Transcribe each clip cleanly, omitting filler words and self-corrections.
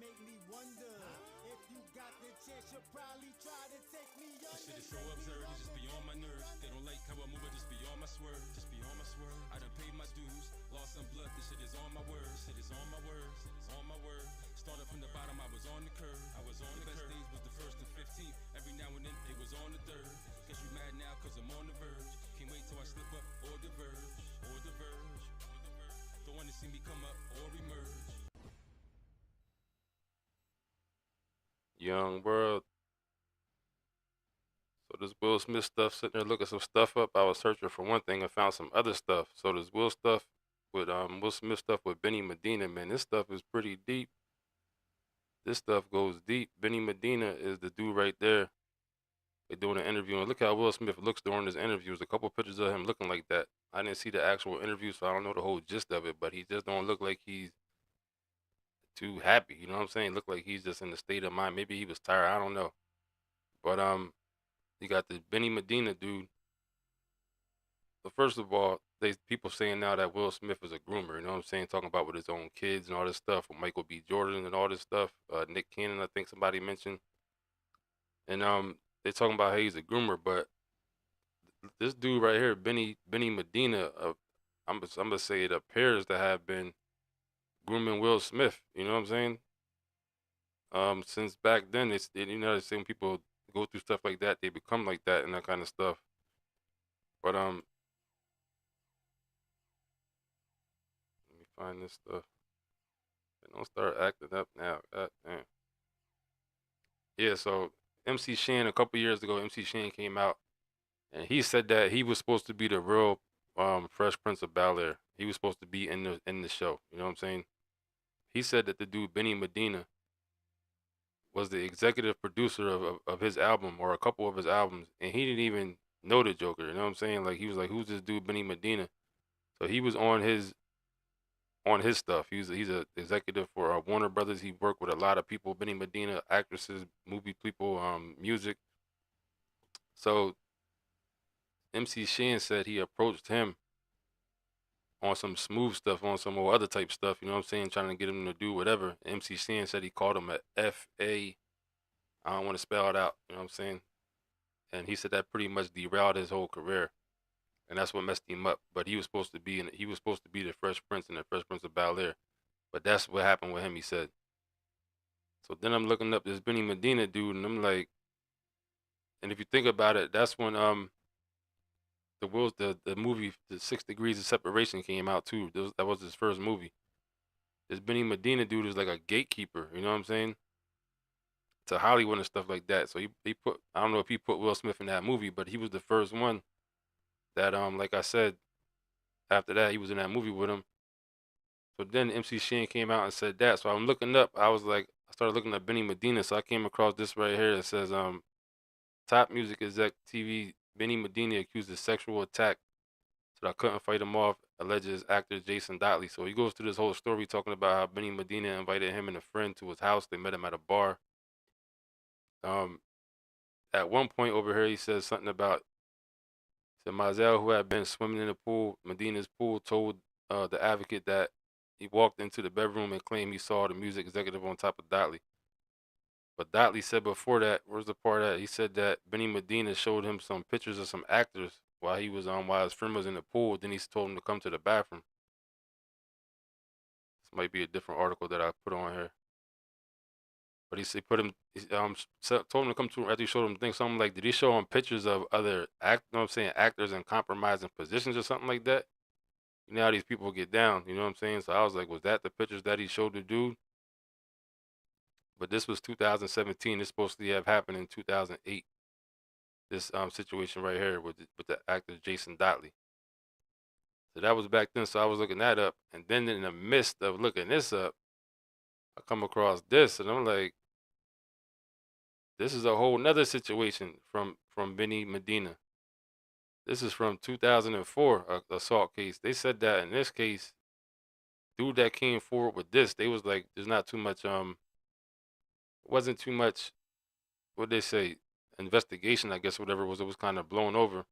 make me wonder if you got the chance, you'll probably try to take me under. Shit is so absurd, it's just beyond my nerves. They don't like how I move, it just beyond my swerve. Just beyond my swerve. I done paid my dues, lost some blood. This shit is on my words. Shit is on my words. It's on my word. Started from the bottom, I was on the curve. I was on the best days was the 1st and 15th. Every now and then it was on the 3rd. Guess you mad now cause I'm on the verge. Can't wait till I slip up or diverge. Or diverge. Don't wanna see me come up or emerge. Young world. So this Will Smith stuff, sitting there looking some stuff up. I was searching for one thing and found some other stuff. So this Will Smith stuff with Benny Medina, man, this stuff is pretty deep. This stuff goes deep. Benny Medina is the dude right there. They're doing an interview, and look how Will Smith looks during his interviews. A couple pictures of him looking like that. I didn't see the actual interview, so I don't know the whole gist of it, but he just don't look like he's too happy. You know what I'm saying? Look like he's just in the state of mind. Maybe he was tired. I don't know. But you got the Benny Medina dude. But first of all, people saying now that Will Smith is a groomer. You know what I'm saying? Talking about with his own kids and all this stuff, with Michael B. Jordan and all this stuff. Nick Cannon, I think somebody mentioned. And they talking about how he's a groomer, but this dude right here, Benny Medina, I'm gonna say it appears to have been grooming Will Smith. You know what I'm saying? Since back then, you know, they say when people go through stuff like that, they become like that and that kind of stuff. But let me find this stuff. They don't start acting up now. God damn. Yeah, so MC Shan, a couple years ago, MC Shan came out and he said that he was supposed to be the real Fresh Prince of Bel-Air. He was supposed to be in the show. You know what I'm saying? He said that the dude Benny Medina was the executive producer of his album or a couple of his albums, and he didn't even know the Joker. You know what I'm saying? Like he was like, "Who's this dude Benny Medina?" So he was on his stuff. He's a executive for Warner Brothers. He worked with a lot of people. Benny Medina, actresses, movie people, music. So MC Shan said he approached him on some smooth stuff, on some more other type stuff, you know what I'm saying, trying to get him to do whatever. MC Shan said he called him a F-A, I don't want to spell it out, you know what I'm saying? And he said that pretty much derailed his whole career. And that's what messed him up. But he was supposed to be the Fresh Prince and the Fresh Prince of Bel-Air. But that's what happened with him, he said. So then I'm looking up this Benny Medina dude, and I'm like, and if you think about it, that's when the movie The 6 Degrees of Separation came out too. That was his first movie. This Benny Medina dude is like a gatekeeper, you know what I'm saying? To Hollywood and stuff like that. So he put, I don't know if he put Will Smith in that movie, but he was the first one that like I said, after that he was in that movie with him. So then MC Shan came out and said that. So I'm looking up, I started looking at Benny Medina, so I came across this right here that says top music exec TV Benny Medina accused of sexual attack, so I couldn't fight him off, alleges actor Jason Dotley. So he goes through this whole story talking about how Benny Medina invited him and a friend to his house. They met him at a bar. At one point over here, he says something about, Mazel, who had been swimming in the pool, Medina's pool, told the advocate that he walked into the bedroom and claimed he saw the music executive on top of Dotley. But Dotley said before that, where's the part that he said that Benny Medina showed him some pictures of some actors while his friend was in the pool. Then he told him to come to the bathroom. This might be a different article that I put on here. But he told him to come to, after he showed him things, something like, did he show him pictures of other actors in compromising positions or something like that? You know how these people get down, you know what I'm saying? So I was like, was that the pictures that he showed the dude? But this was 2017. It's supposed to have happened in 2008. This situation right here with the actor Jason Dotley. So that was back then. So I was looking that up, and then in the midst of looking this up, I come across this, and I'm like, this is a whole nother situation from Benny Medina. This is from 2004, a assault case. They said that in this case, dude that came forward with this, they was like, there's not too much, wasn't too much, what they say, investigation, I guess, whatever it was kind of blown over.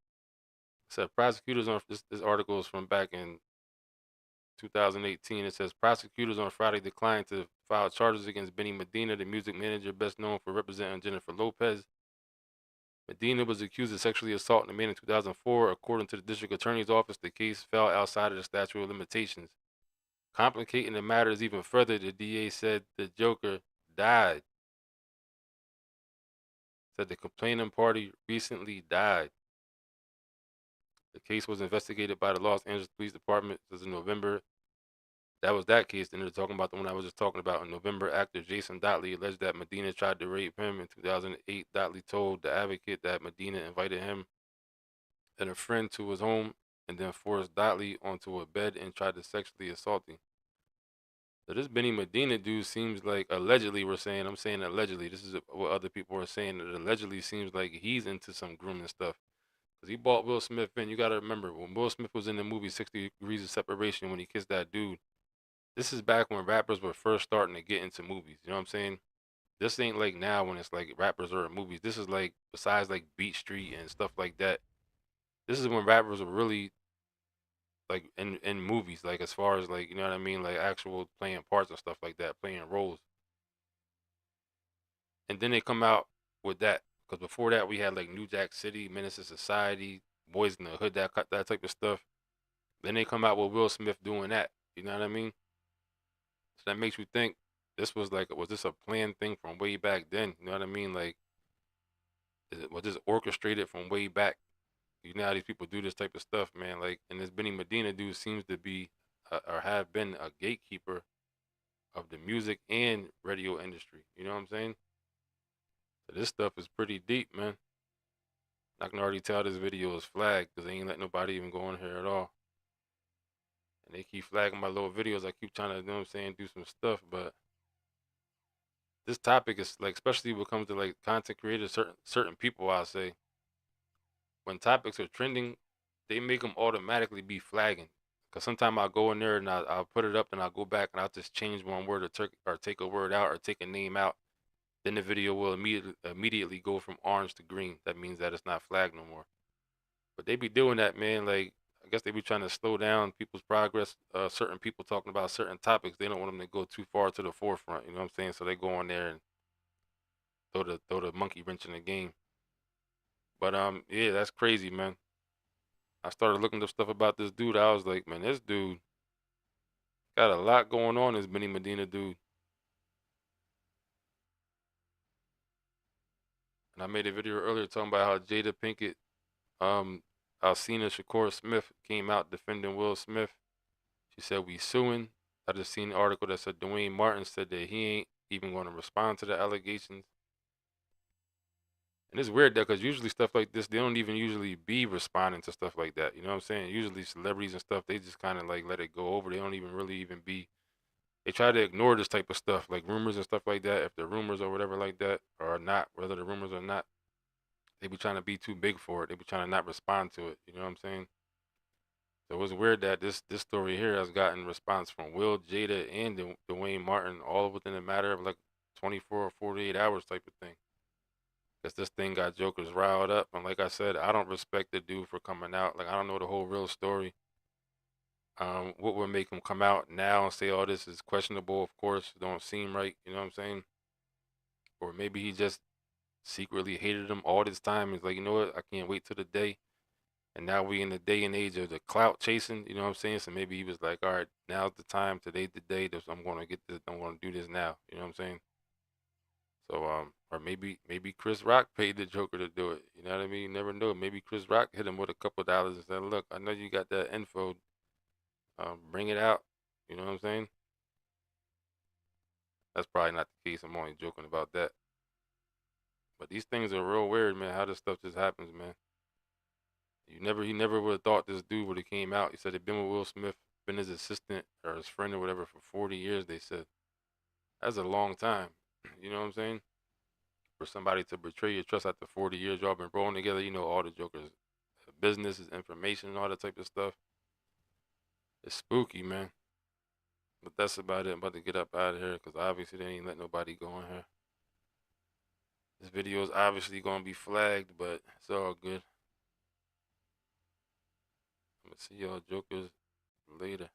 Said prosecutors on this article is from back in 2018. It says prosecutors on Friday declined to filed charges against Benny Medina, the music manager best known for representing Jennifer Lopez. Medina was accused of sexually assaulting a man in 2004. According to the district attorney's office, the case fell outside of the statute of limitations. Complicating the matters even further, the DA said the Joker died. Said the complaining party recently died. The case was investigated by the Los Angeles Police Department since in November. That was that case. Then they're talking about the one I was just talking about. In November, actor Jason Dotley alleged that Medina tried to rape him. In 2008, Dotley told the Advocate that Medina invited him and a friend to his home and then forced Dotley onto a bed and tried to sexually assault him. So this Benny Medina dude seems like, allegedly we're saying, I'm saying allegedly, this is what other people are saying, it allegedly seems like he's into some grooming stuff. Because he bought Will Smith in. You got to remember, when Will Smith was in the movie 60 Degrees of Separation, when he kissed that dude, this is back when rappers were first starting to get into movies. You know what I'm saying? This ain't like now when it's like rappers are in movies. This is like, besides like Beat Street and stuff like that, this is when rappers were really like in movies, like as far as like, you know what I mean, like actual playing parts and stuff like that, playing roles. And then they come out with that, because before that we had like New Jack City, Menace to Society, Boys in the Hood, that type of stuff. Then they come out with Will Smith doing that. You know what I mean? So that makes you think this was like, was this a planned thing from way back then? You know what I mean? Like, was this orchestrated from way back? You know how these people do this type of stuff, man. Like, and this Benny Medina dude seems to be, or have been, a gatekeeper of the music and radio industry. You know what I'm saying? So this stuff is pretty deep, man. I can already tell this video is flagged because they ain't let nobody even go in here at all. And they keep flagging my little videos. I keep trying to, you know what I'm saying, do some stuff, but this topic is like, especially when it comes to like content creators, certain people, I'll say, when topics are trending, they make them automatically be flagging. Because sometimes I'll go in there and I'll put it up and I'll go back and I'll just change one word or take a word out or take a name out. Then the video will immediately go from orange to green. That means that it's not flagged no more. But they be doing that, man. Like, I guess they be trying to slow down people's progress. Certain people talking about certain topics, they don't want them to go too far to the forefront. You know what I'm saying? So they go on there and throw the monkey wrench in the game. But yeah, that's crazy, man. I started looking up stuff about this dude. I was like, man, this dude got a lot going on. This Benny Medina dude. And I made a video earlier talking about how Jada Pinkett, Alcina Shakur Smith came out defending Will Smith. She said, we suing. I just seen an article that said Dwayne Martin said that he ain't even going to respond to the allegations. And it's weird though, because usually stuff like this, they don't even usually be responding to stuff like that. You know what I'm saying? Usually celebrities and stuff, they just kind of like let it go over. They don't even really even be, they try to ignore this type of stuff, like rumors and stuff like that. If the rumors or whatever like that are not, whether the rumors are not, they be trying to be too big for it. They be trying to not respond to it. You know what I'm saying? So it was weird that this story here has gotten response from Will, Jada, and Dwayne Martin all within a matter of like 24 or 48 hours type of thing. Because this thing got jokers riled up. And like I said, I don't respect the dude for coming out. Like, I don't know the whole real story. What would make him come out now and say all this is questionable, of course, don't seem right. You know what I'm saying? Or maybe he just secretly hated him all this time. He's like, you know what? I can't wait till the day. And now we in the day and age of the clout chasing. You know what I'm saying? So maybe he was like, all right, now's the time. Today's the day. I'm going to get this. I'm going to do this now. You know what I'm saying? So, or maybe Chris Rock paid the Joker to do it. You know what I mean? You never know. Maybe Chris Rock hit him with a couple dollars and said, look, I know you got that info. Bring it out. You know what I'm saying? That's probably not the case. I'm only joking about that. But these things are real weird, man. How this stuff just happens, man. He never would have thought this dude would have came out. He said he'd been with Will Smith, been his assistant or his friend or whatever for 40 years, they said. That's a long time. You know what I'm saying? For somebody to betray your trust after 40 years, y'all been rolling together, you know, all the jokers, business, information, and all that type of stuff. It's spooky, man. But that's about it. I'm about to get up out of here because obviously they ain't let nobody go in here. This video is obviously going to be flagged, but it's all good. I'm going to see y'all jokers later.